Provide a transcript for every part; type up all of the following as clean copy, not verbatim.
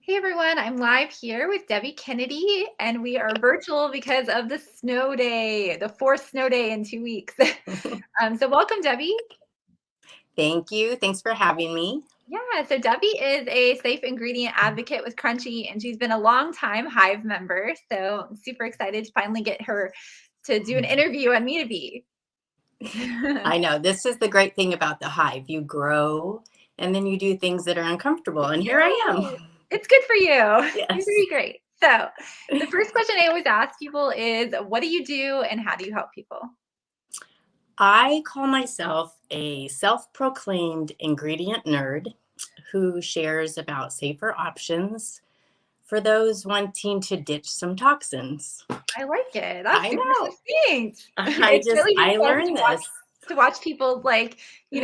Hey everyone, I'm live here with Debbie Kennedy, and we are virtual because of the snow day, the fourth snow day in 2 weeks. So welcome, Debbie. Thank you. Thanks for having me. Yeah, so Debbie is a safe ingredient advocate with Crunchi, and she's been a long time Hive member. So I'm super excited to finally get her to do an interview on Me to Be. I know this is the great thing about the hive. You grow and then you do things that are uncomfortable. And here I am. It's good for you. You're Yes. doing great. So the first question I always ask people is, what do you do and how do you help people? I call myself a self proclaimed ingredient nerd who shares about safer options for those wanting to ditch some toxins. I like it. That's I super know. succinct. It's really just I fun learned this. to watch people's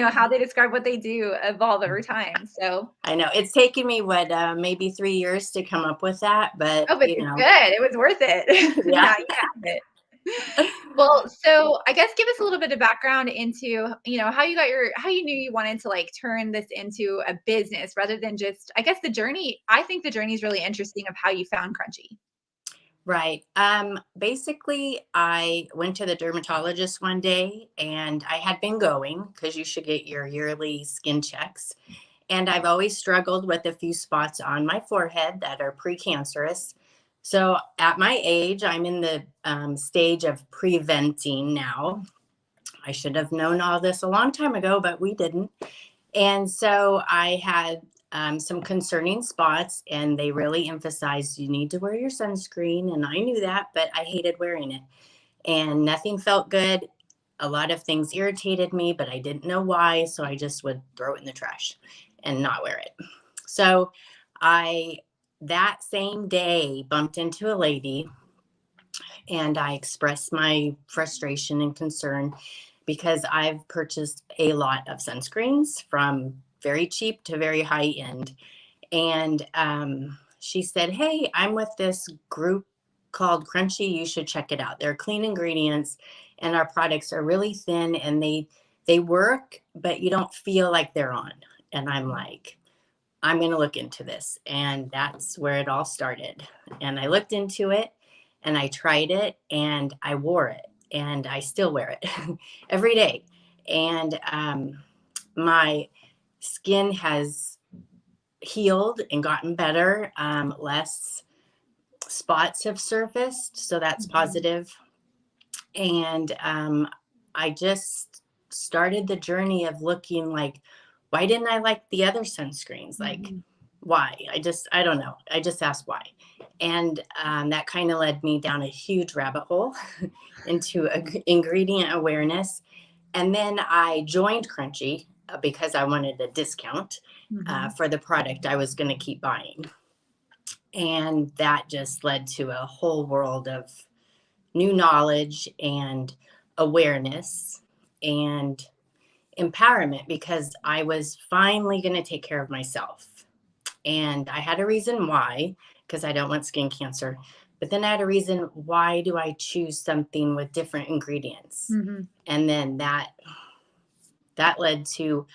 how they describe what they do evolve over time. So, I know it's taken me maybe 3 years to come up with that, but oh, but it's good. It was worth it. yeah. Now you have it. Well, so I guess give us a little bit of background into, how you knew you wanted to turn this into a business rather than just, I guess the journey. I think the journey is really interesting of how you found Crunchy. Right. Basically, I went to the dermatologist one day and I had been going because you should get your yearly skin checks. And I've always struggled with a few spots on my forehead that are precancerous. So at my age, I'm in the stage of preventing now. I should have known all this a long time ago, but we didn't. And so I had some concerning spots, and they really emphasized you need to wear your sunscreen. And I knew that, but I hated wearing it. And nothing felt good. A lot of things irritated me, but I didn't know why. So I just would throw it in the trash and not wear it. So I, that same day, bumped into a lady and I expressed my frustration and concern because I've purchased a lot of sunscreens from very cheap to very high end. And she said, "Hey, I'm with this group called Crunchy. You should check it out. They're clean ingredients, and our products are really thin, and they work, but you don't feel like they're on." And I'm like, I'm going to look into this. And that's where it all started. And I looked into it and I tried it and I wore it and I still wear it every day. And my skin has healed and gotten better. Less spots have surfaced. So that's positive. And I just started the journey of looking like, why didn't I like the other sunscreens? Like, why? I don't know. I just asked why. And that kind of led me down a huge rabbit hole into ingredient awareness. And then I joined Crunchy because I wanted a discount for the product I was going to keep buying. And that just led to a whole world of new knowledge and awareness and empowerment because I was finally going to take care of myself. And I had a reason why, because I don't want skin cancer. But then I had a reason why do I choose something with different ingredients? And then that led to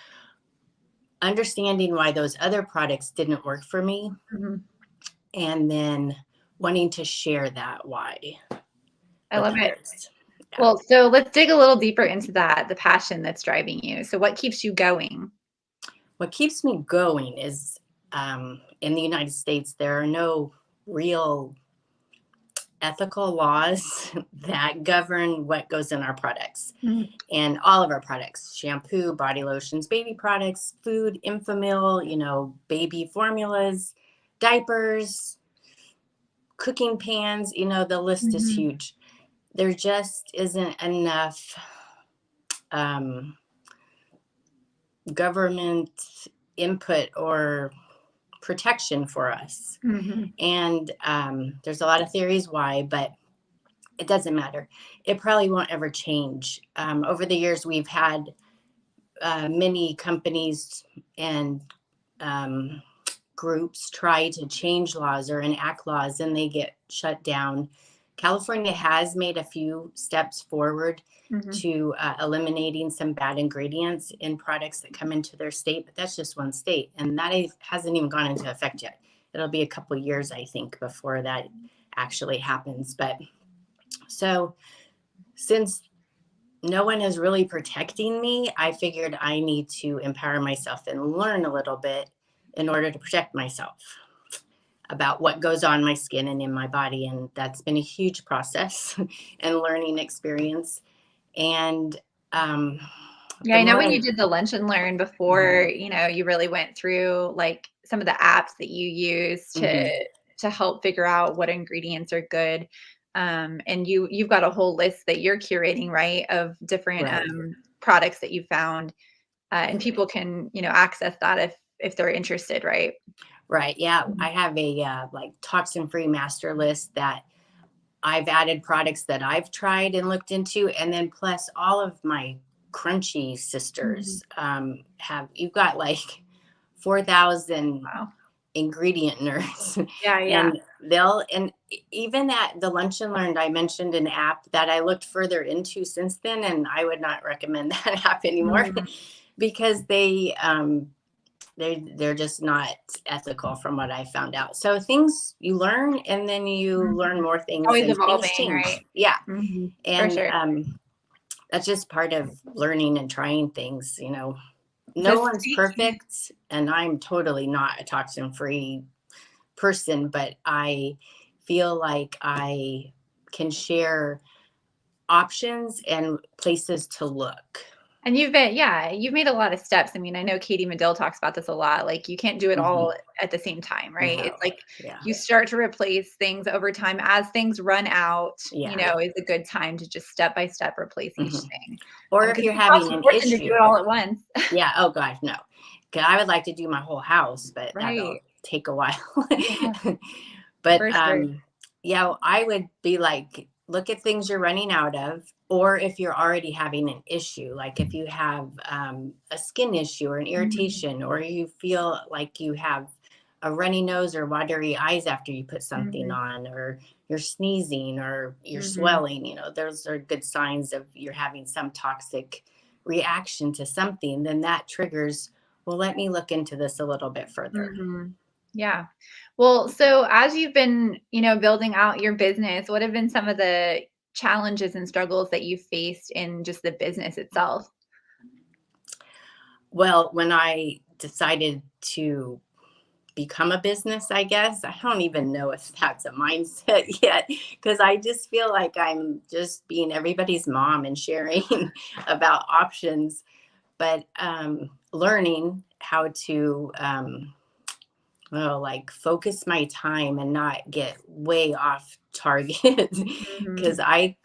understanding why those other products didn't work for me. And then wanting to share that why. I love it. Yeah. Well, so let's dig a little deeper into that, the passion that's driving you. So what keeps you going? What keeps me going is in the United States, there are no real ethical laws that govern what goes in our products. And all of our products, shampoo, body lotions, baby products, food, Infamil, baby formulas, diapers, cooking pans, the list is huge. There just isn't enough government input or protection for us. And there's a lot of theories why, but it doesn't matter. It probably won't ever change. Over the years, we've had many companies and groups try to change laws or enact laws and they get shut down. California has made a few steps forward to eliminating some bad ingredients in products that come into their state, but that's just one state. And that hasn't even gone into effect yet. it'll be a couple years, I think, before that actually happens. But so since no one is really protecting me, I figured I need to empower myself and learn a little bit in order to protect myself about what goes on my skin and in my body. And that's been a huge process and learning experience. And Yeah, the I know more when I, you did the lunch and learn Mhm, before, you really went through like some of the apps that you use mhm, to help figure out what ingredients are good. And you've got a whole list that you're curating, right, of different right, products that you found, and people can, access that if they're interested, right? right. Yeah, Mhm. I have a like toxin free master list that I've added products that I've tried and looked into, and then plus all of my Crunchy Mhm. sisters have. You've got like 4,000 Wow. ingredient nerds, Yeah, yeah. and even at the lunch and learned, I mentioned an app that I looked further into since then, and I would not recommend that app anymore Mm, because they're just not ethical from what I found out. So things you learn and then you learn mhm. more things Always and things evolving, change. right? Yeah. Mhm. For And sure. that's just part of learning and trying things, you know. So No one's speaking perfect and I'm totally not a toxin free person, but I feel like I can share options and places to look. And you've made a lot of steps. I mean, I know Katie Medill talks about this a lot. Like you can't do it Mhm. all at the same time, right? It's No. like Yeah. you start to replace things over time as things run out, Yeah. is a good time to just step by step replace each Mhm. thing. Or if Because you're it's having also an important to do it issue. all at once. Yeah. Oh gosh, no. 'Cause I would like to do my whole house, but that'll Right. take a while. Yeah, But for sure. yeah, I would be like, look at things you're running out of, or if you're already having an issue, like if you have a skin issue or an Mhm, irritation, or you feel like you have a runny nose or watery eyes after you put something mhm, on, or you're sneezing or you're mhm, swelling, you know, those are good signs of you're having some toxic reaction to something, then that triggers, well, let me look into this a little bit further. mhm. Yeah. Well, so as you've been, building out your business, what have been some of the challenges and struggles that you've faced in just the business itself? Well, when I decided to become a business, I guess, I don't even know if that's a mindset yet, because I just feel like I'm just being everybody's mom and sharing about options, but learning how to well, like focus my time and not get way off target because Mhm, I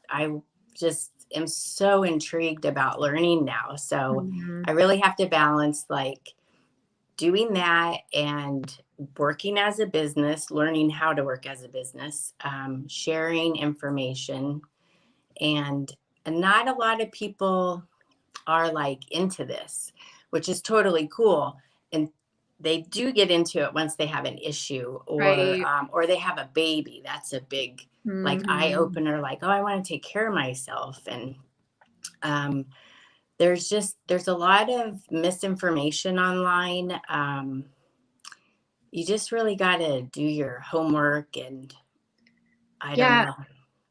just am so intrigued about learning now. So mhm, I really have to balance like doing that and working as a business, learning how to work as a business, sharing information, and not a lot of people are like into this, which is totally cool. And they do get into it once they have an issue right. or they have a baby. That's a big like eye Mhm, opener. Like, oh, I want to take care of myself. And um, there's a lot of misinformation online. You just really got to do your homework, and I don't yeah. know.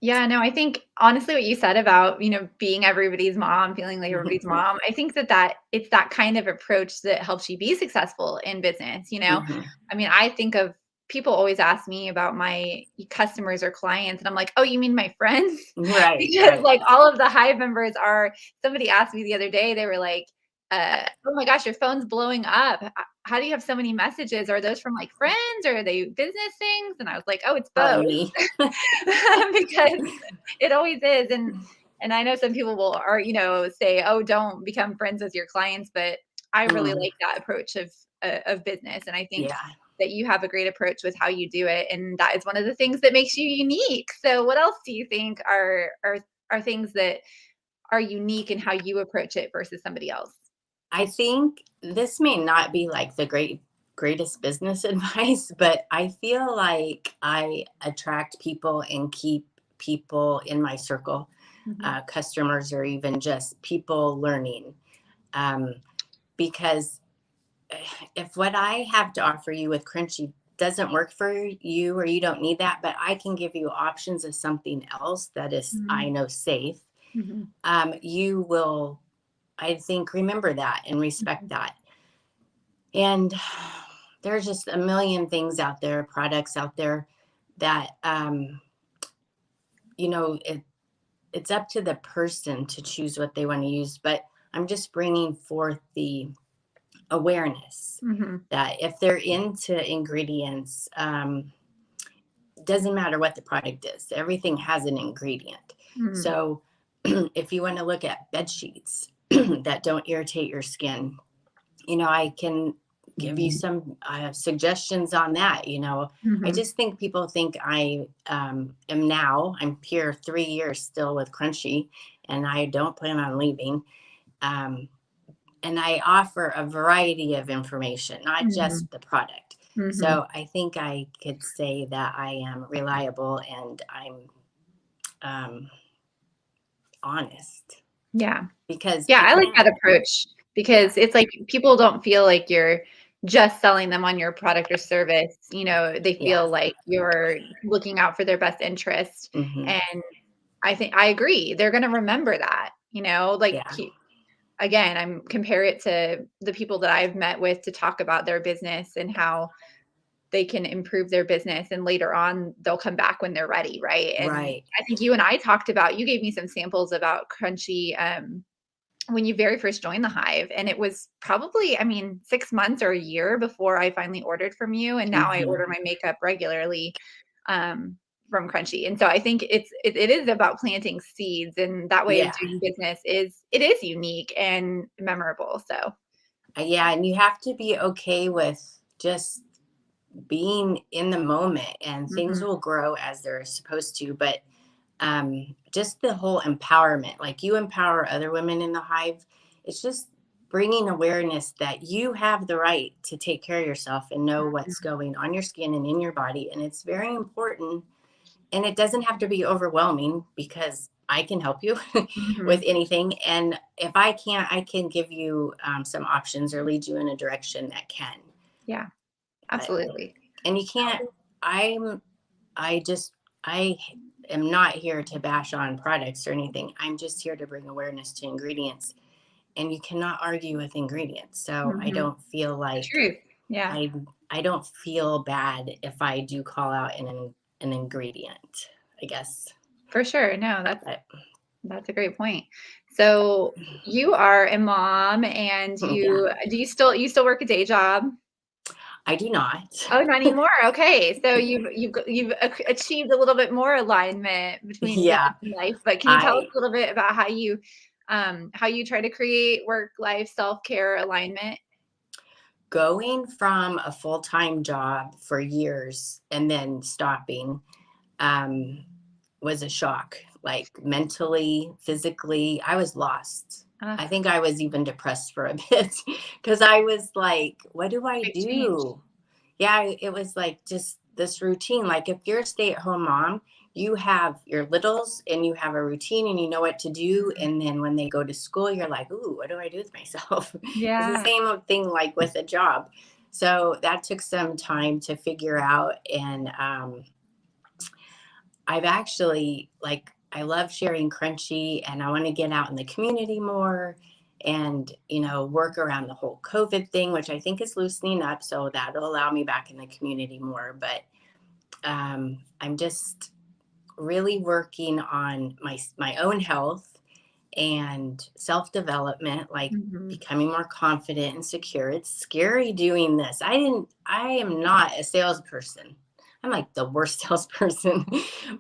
Yeah, no, I think honestly what you said about, being everybody's mom, feeling like everybody's mom, I think that it's that kind of approach that helps you be successful in business. Mhm. I mean, I think of people always ask me about my customers or clients, and I'm like, "Oh, you mean my friends?" Right, Because, right. like, all of the Hive members are somebody asked me the other day, they were like, "Oh my gosh, your phone's blowing up. How do you have so many messages? Are those from, like, friends, or are they business things?" And I was like, "Oh, it's Probably both." me. Because it always is, and I know some people will say, "Oh, don't become friends with your clients," but I really Mm, like that approach of business, and I think yeah. that you have a great approach with how you do it, and that is one of the things that makes you unique. So what else do you think are things that are unique in how you approach it versus somebody else? I think this may not be like the greatest business advice, but I feel like I attract people and keep people in my circle, Mhm. customers or even just people learning. Um, because if what I have to offer you with Crunchy doesn't work for you or you don't need that, but I can give you options of something else that is, I Mhm. know, safe. Mhm. You will, I think, remember that and respect Mhm. that. And there's just a million things out there, products out there that, you know, it's up to the person to choose what they want to use. But I'm just bringing forth the awareness Mhm. that if they're into ingredients, doesn't matter what the product is, everything has an ingredient. Mhm. So if you want to look at bed sheets that don't irritate your skin, you know, I can give you some suggestions on that. You know, I Mhm. just think people think I am now, I'm here 3 years still with Crunchy, and I don't plan on leaving. Um, and I offer a variety of information, not Mhm. just the product. Mhm. So I think I could say that I am reliable and I'm um, honest Yeah. because Yeah, I people, like that approach yeah, because it's like people don't feel like you're just selling them on your product or service. They yeah, feel like you're looking out for their best interest. hmm, And I think I agree. They're going to remember that, like yeah, again, I'm compare it to the people that I've met with to talk about their business and how they can improve their business and later on they'll come back when they're ready, right? And right, I think you and I talked about you gave me some samples about Crunchy when you very first joined the Hive, and it was probably, I mean, 6 months or a year before I finally ordered from you, and now I hmm, order my makeup regularly, um, from Crunchy, and so I think it is about planting seeds, and that way of yeah. doing business is unique and memorable, so Yeah, and you have to be okay with just being in the moment, and things mhm, will grow as they're supposed to. But just the whole empowerment, like you empower other women in the Hive, it's just bringing awareness that you have the right to take care of yourself and know what's going on your skin and in your body. And it's very important. And it doesn't have to be overwhelming because I can help you with mhm. anything. And if I can't, I can give you some options or lead you in a direction that can. Yeah, But, absolutely. and you can't, I'm, I just, I am not here to bash on products or anything. I'm just here to bring awareness to ingredients. And you cannot argue with ingredients. So I Mhm. don't feel like Truth. Yeah, I, I don't feel bad if I do call out an ingredient, I guess. for sure. No, But that's a great point. So, you are a mom and yeah, you still work a day job? I do not. Oh, not anymore. Okay. So you've achieved a little bit more alignment between Yeah, business and life, but can you tell us I a little bit about how you try to create work life self-care alignment? going from a full-time job for years and then stopping um, was a shock. Like mentally, physically, I was lost. Ah, I think I was even depressed for a bit because I was like, what do I big change. do? Yeah, it was like just this routine. Like if you're a stay-at-home mom, you have your littles and you have a routine and you know what to do. Mhm. And then when they go to school, you're like, ooh, what do I do with myself? It's the Yeah. same thing like with a job. So that took some time to figure out. And I've actually like I love sharing Crunchy and I want to get out in the community more and work around the whole COVID thing, which I think is loosening up. So that'll allow me back in the community more. But I'm just really working on my own health and self-development, like Mhm. becoming more confident and secure. It's scary doing this. I am not a salesperson. I'm like the worst salesperson.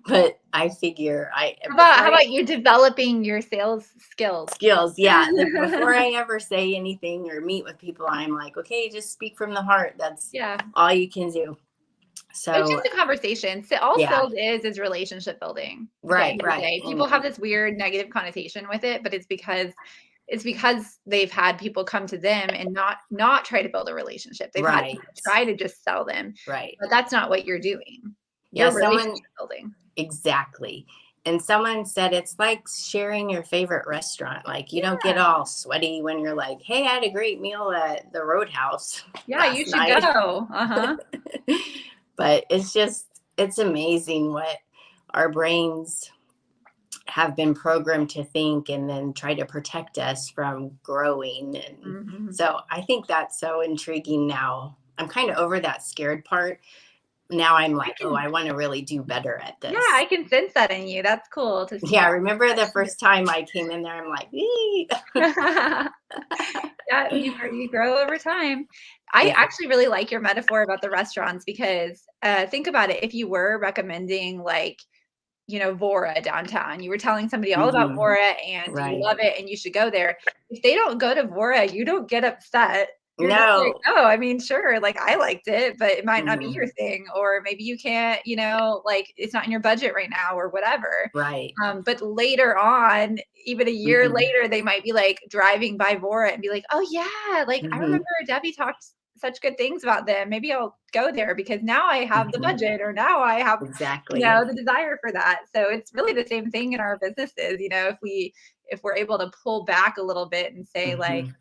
But I figure I How about before how I about you developing your sales skills? skills, yeah. Before I ever say anything or meet with people, I'm like, okay, just speak from the heart. That's Yeah. all you can do. It's So just a conversation. All yeah, sales is relationship building at the end right, of the right. day. People have And this weird negative connotation with it, but it's because they've had people come to them and not try to build a relationship. They've had right, people try to just sell them, right. but that's not what you're doing. Yeah, You're someone relationship building. exactly. And someone said it's like sharing your favorite restaurant. Like you don't Yeah. get all sweaty when you're like, "Hey, I had a great meal at the Roadhouse Yeah, you last should night." go. Uh-huh. But it's amazing what our brains have been programmed to think and then try to protect us from growing. And Mhm. so I think that's so intriguing now. I'm kind of over that scared part. Now I'm I like, oh, can I want to really do better at Yeah, I this. can sense that in you. That's cool to see Yeah, I remember the that first time I came in there, I'm like, "Ee." shift. Yeah, you grow over time. I Yeah. actually really like your metaphor about the restaurants because, think about it, if you were recommending, like, Vora downtown, you were telling somebody all about Hmm. Vora and you Right. love it and you should go there. If they don't go to Vora, you don't get upset. You're just like, No. "Oh, I mean, sure, like, I liked it, but it might not be your Hmm. thing," or maybe you can't, like, it's not in your budget right now or whatever. Right. But later on, even a year Hmm. later, they might be, like, driving by Vora and be like, "Oh, yeah, like, I Hmm. remember Debbie talked such good things about them. Maybe I'll go there because now I have the Hmm. budget or now I have, Exactly. the desire for that." So it's really the same thing in our businesses, if we're able to pull back a little bit and say, like, Hmm.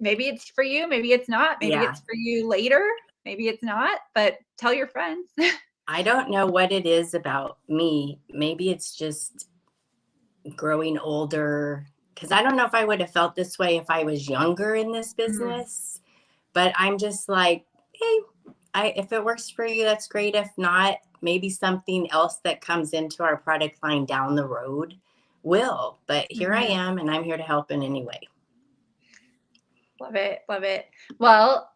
maybe it's for you, maybe it's not, maybe Yeah. it's for you later, maybe it's not, but tell your friends. I don't know what it is about me. Maybe it's just growing older. Because I don't know if I would have felt this way if I was younger in this Mm, business. But I'm just like, hey, if it works for you, that's great. If not, maybe something else that comes into our product line down the road will. But here I mhm. am, and I'm here to help in any way. Love it, love it. Well,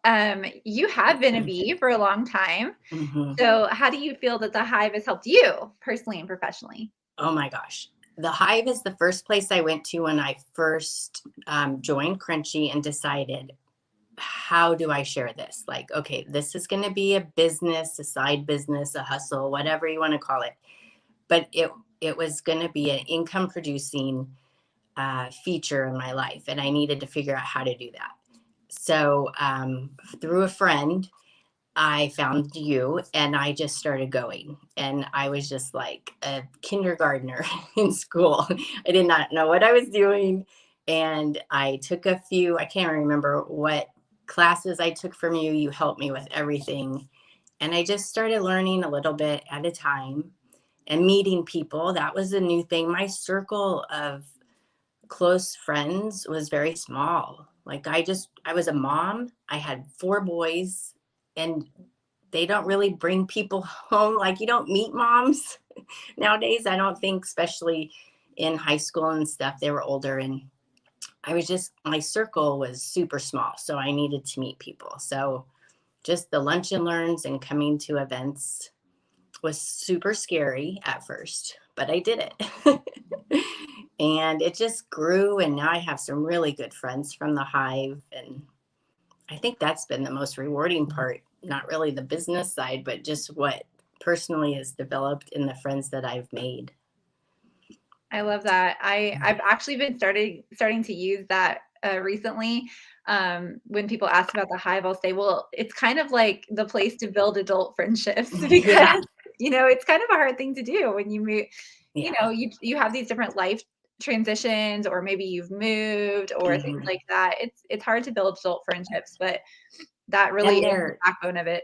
you have been a bee for a long time. Hmm. So how do you feel that the Hive has helped you personally and professionally? Oh my gosh. The Hive is the first place I went to when I first joined Crunchi and decided, how do I share this? Like, okay, this is going to be a business, a side business, a hustle, whatever you want to call it. But it was going to be an income producing feature in my life, and I needed to figure out how to do that. So through a friend, I found you, and I just started going. And I was just like a kindergartner in school. I did not know what I was doing. And I took a few, I can't remember what classes I took from you. You helped me with everything. And I just started learning a little bit at a time and meeting people. That was a new thing. My circle of close friends was very small. Like I was a mom. I had four boys, and they don't really bring people home. Like, you don't meet moms nowadays. I don't think, especially in high school and stuff, they were older, and my circle was super small. So I needed to meet people. So just the lunch and learns and coming to events was super scary at first, but I did it. And it just grew. And now I have some really good friends from the Hive. And I think that's been the most rewarding part, not really the business side, but just what personally has developed in the friends that I've made. I love that. I've actually been starting to use that recently. When people ask about the Hive, I'll say, well, it's kind of like the place to build adult friendships because Yeah. it's kind of a hard thing to do when you move. Yeah. You have these different life transitions, or maybe you've moved, or things Hmm. like that. It's hard to build adult friendships, but that really And is the they're backbone of it.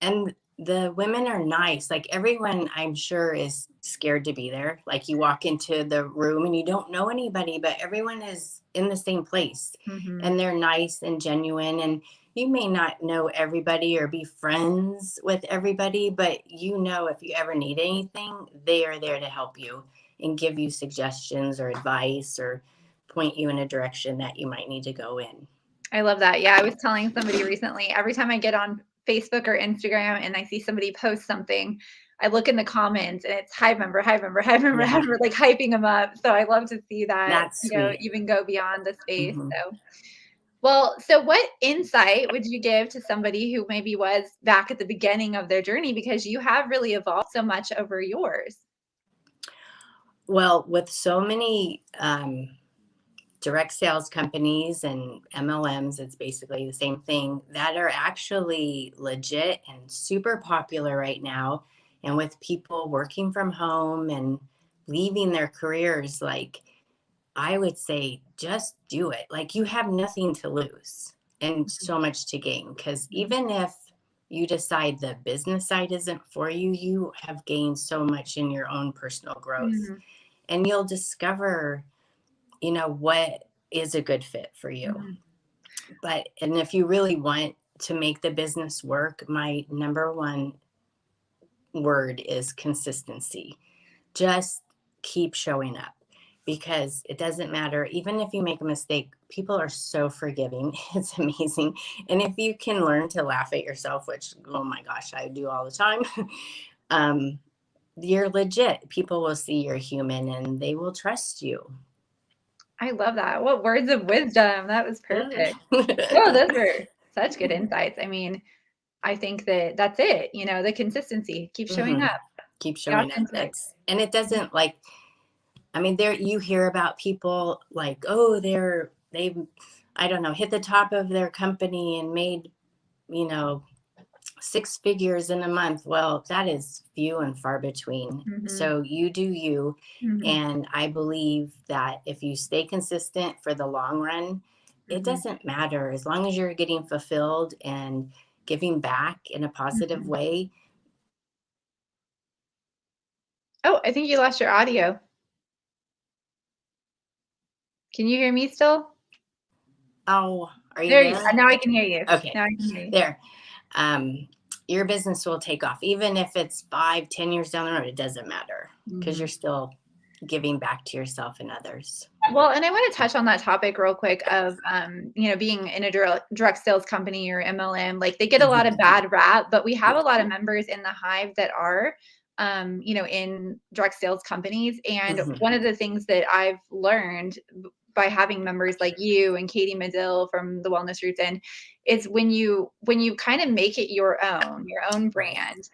and the women are nice. Like, everyone, I'm sure, is scared to be there. Like, you walk into the room and you don't know anybody, but everyone is in the same place, Mhm. and they're nice and genuine. And you may not know everybody or be friends with everybody, but if you ever need anything, they are there to help you and give you suggestions or advice or point you in a direction that you might need to go in. I love that. Yeah, I was telling somebody recently, every time I get on Facebook or Instagram and I see somebody post something, I look in the comments and it's Hive member, Hive member, Hive member, Hive Yeah, member, like hyping them up. So I love to see that, that's sweet. even go beyond the space. Hmm. So what insight would you give to somebody who maybe was back at the beginning of their journey, because you have really evolved so much over yours? Well, with so many direct sales companies and MLMs, it's basically the same thing, that are actually legit and super popular right now. And with people working from home and leaving their careers, like, I would say just do it. Like, you have nothing to lose and so much to gain. Because Mhm. even if you decide the business side isn't for you, you have gained so much in your own personal growth. Mhm. And you'll discover, what is a good fit for you. Mhm. And if you really want to make the business work, my number one word is consistency. Just keep showing up, because it doesn't matter. Even if you make a mistake, people are so forgiving. It's amazing. And if you can learn to laugh at yourself, which, oh my gosh, I do all the time, um, you're legit. People will see you're human and they will trust you. I love that. What words of wisdom. That was Mm. perfect. No, those were such good insights. I mean, I think that that's it, the consistency, keep showing Mhm. up, Keep be showing up. authentic. And it doesn't, like, I mean, there you hear about people like, oh, they've, I don't know, hit the top of their company and made, you know, six figures in a month. Well, that is few and far between. Mhm, So you do you. mhm, And I believe that if you stay consistent for the long run, it mhm, doesn't matter as long as you're getting fulfilled and giving back in a positive mhm. way. Oh, I think you lost your audio. Can you hear me still? Oh, are you There you there? now I can hear you. Okay, Now I can hear you. there. um, your business will take off. Even if it's 5, 10 years down the road, it doesn't matter, because you're Mhm. still giving back to yourself and others. Well, and I wanna touch on that topic real quick of, being in a direct sales company or MLM, like, they get a lot Mhm. of bad rap, but we have a Yeah. lot of members in the Hive that are, in direct sales companies, and Mhm. one of the things that I've learned by having members like you and Katie Medill from the Wellness Roots Inn is when you kinda make it your own Right. brand,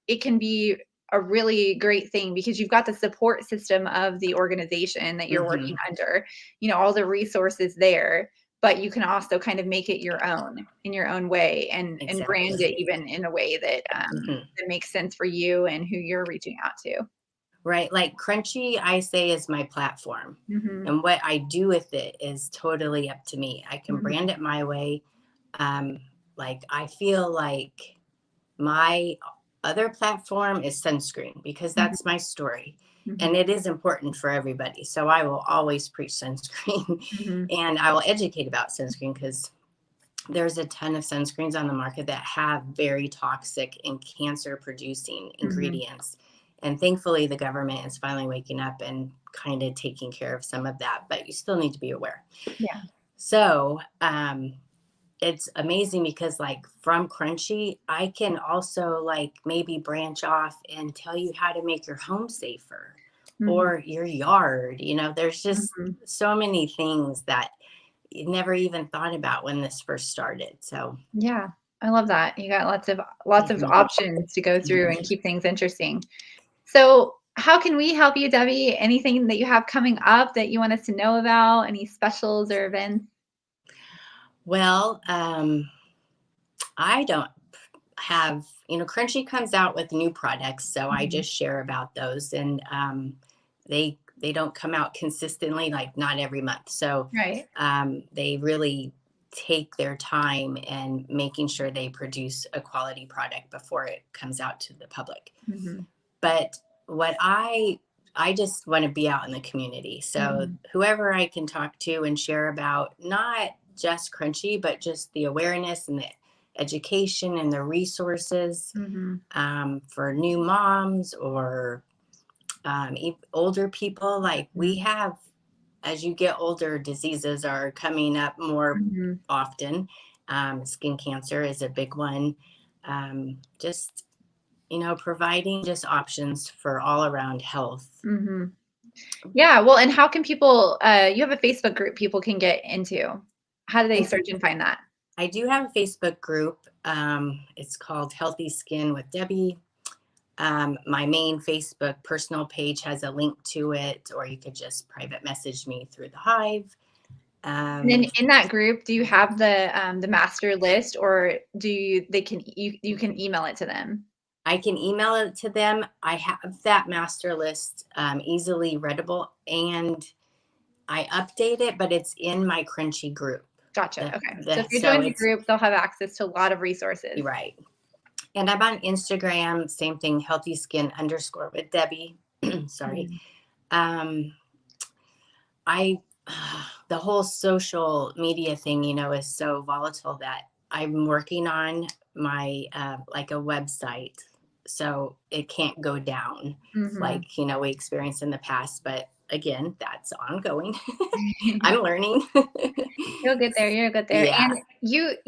it can be a really great thing because you've got the support system of the organization that you're working Mhm. under, all the resources there, but you can also kind of make it your own in your own way and brand Exactly. it even in a way that Mhm. that makes sense for you and who you're reaching out to. Right. Like Crunchy, I say, is my platform. Mhm, And what I do with it is totally up to me. I can mhm, brand it my way. Um, like, I feel like my other platform is sunscreen, because mhm, that's my story. And mhm, it is important for everybody. So I will always preach sunscreen mhm, and I will educate about sunscreen, because there's a ton of sunscreens on the market that have very toxic and cancer producing mhm. ingredients. And thankfully, the government is finally waking up and kind of taking care of some of that, but you still need to be aware. Yeah. So, it's amazing because, like, from Crunchy, I can also, like, maybe branch off and tell you how to make your home safer Mhm, or your yard. There's just mhm. so many things that you never even thought about when this first started. So, Yeah, I love that. You got lots of mhm, options to go through mhm. and keep things interesting. So, how can we help you, Debbie? Anything that you have coming up that you want us to know about? Any specials or events? Well, I don't have, Crunchy comes out with new products, so I Mhm. just share about those, and they don't come out consistently, like not every month. So Right. they really take their time and making sure they produce a quality product before it comes out to the public. Mhm. But what I just want to be out in the community. So Mhm. whoever I can talk to and share about, not just Crunchy, but just the awareness and the education and the resources, Mhm. for new moms or older people. Like, we Mhm. have, as you get older, diseases are coming up more Mhm. often. Skin cancer is a big one. Just, providing just options for all around health. Mhm. Yeah, well, and how can people you have a Facebook group people can get into. How do they I, search and find that? I do have a Facebook group. It's called Healthy Skin with Debbie. My main Facebook personal page has a link to it, or you could just private message me through the Hive. And then Um, in that group, do you have the master list or do you they can you can email it to them? I can email it to them. I have that master list, easily readable, and I update it, but it's in my Crunchy group. Gotcha, okay. So if you're So joining the it's group, they'll have access to a lot of resources. right. And I'm on Instagram, same thing, healthy skin underscore with Debbie. Sorry. Mhm. Um, I, the whole social media thing, is so volatile that I'm working on my, like a website. So it can't go down Mhm. like, we experienced in the past. But again, that's ongoing. I'm learning. You'll get there, you'll get there, Yeah. and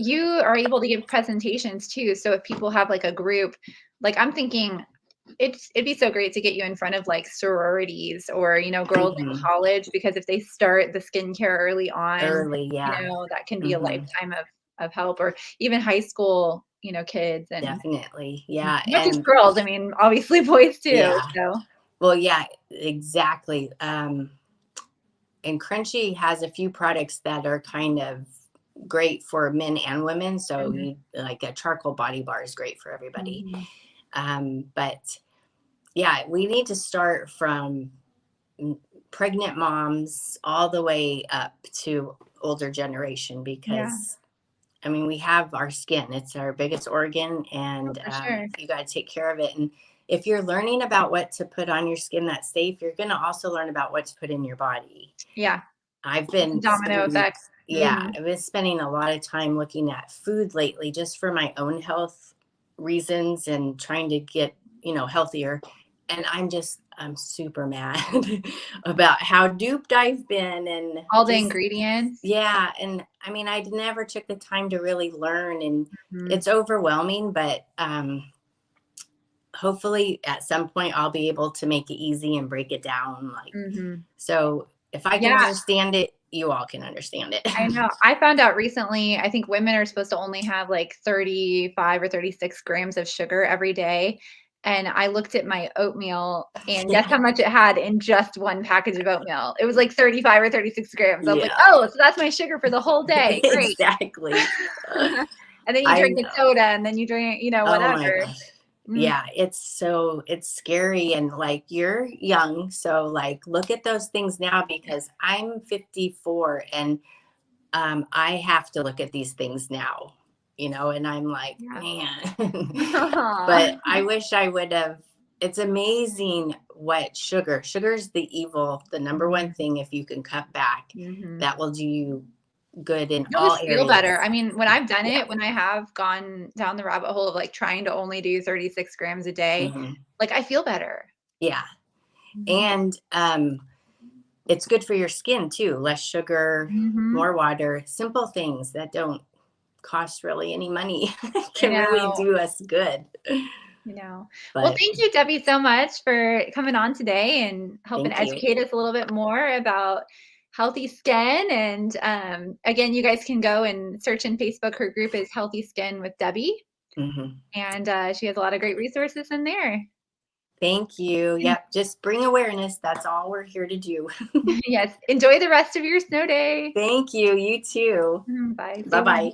you are able to give presentations too, so if people have, like, a group like, I'm thinking it'd be so great to get you in front of, like, sororities or, girls in Mhm. college, because if they start the skincare early on, Early. Yeah. that can be a Hmm. lifetime of help, or even high school, kids and Definitely. Yeah. not just And girls, I mean, obviously boys too, yeah. so Well, yeah, exactly. And Crunchi has a few products that are kind of great for men and women. So Mhm, you like a charcoal body bar is great for everybody. mhm. But yeah, we need to start from pregnant moms all the way up to older generation Yeah, because I mean, we have our skin. It's our biggest organ, oh, and for sure. you got to take care of it. And if you're learning about what to put on your skin that's safe, you're going to also learn about what to put in your body. Yeah, I've it's a been domino spending, effect. yeah, Mhm. I've been spending a lot of time looking at food lately just for my own health reasons and trying to get, healthier. And I'm super mad about how duped I've been and All the just, ingredients. yeah. And I mean, I never took the time to really learn and Mhm, it's overwhelming, but hopefully at some point I'll be able to make it easy and break it down. Like, mhm. so if I can Yeah, understand it, you all can understand it. I know. I found out recently, I think women are supposed to only have, like, 35 or 36 grams of sugar every day, and I looked at my oatmeal, and guess how much it had in just 1 package of oatmeal? It was, like, 35 or 36 grams. I was like, Yeah, "Oh, so that's my sugar for the whole day. Great." exactly. Uh, And then you I drink a know. soda, and then you drink, Oh my whatever. gosh. Mm, Yeah, it's scary and like you're young, so like look at those things now because I'm 54 and I have to look at these things now, and I'm like, yeah. man. Aw. But I wish I would have. It's amazing what sugar's the evil, the number one Mhm, thing if you can cut back, mhm. that will do you good in You'll all just feel better. areas. I mean, when I've done Yeah. it, when I have gone down the rabbit hole of, like, trying to only do 36 grams a day, Hmm. like, I feel better. Yeah. Mhm. And it's good for your skin too. Less sugar, Mhm. more water, simple things that don't cost really any money I can really know, do us good. I know. Well, But thank you, Debbie, so much for coming on today and helping thank you. educate us a little bit more about healthy skin, and, again, you guys can go and search in Facebook. Her group is Healthy Skin with Debbie, Hmm. and, she has a lot of great resources in there. Thank you. Yep. Just bring awareness. That's all we're here to do. Yes, enjoy the rest of your snow day. Thank you. You too. Bye, stay Bye warm. bye.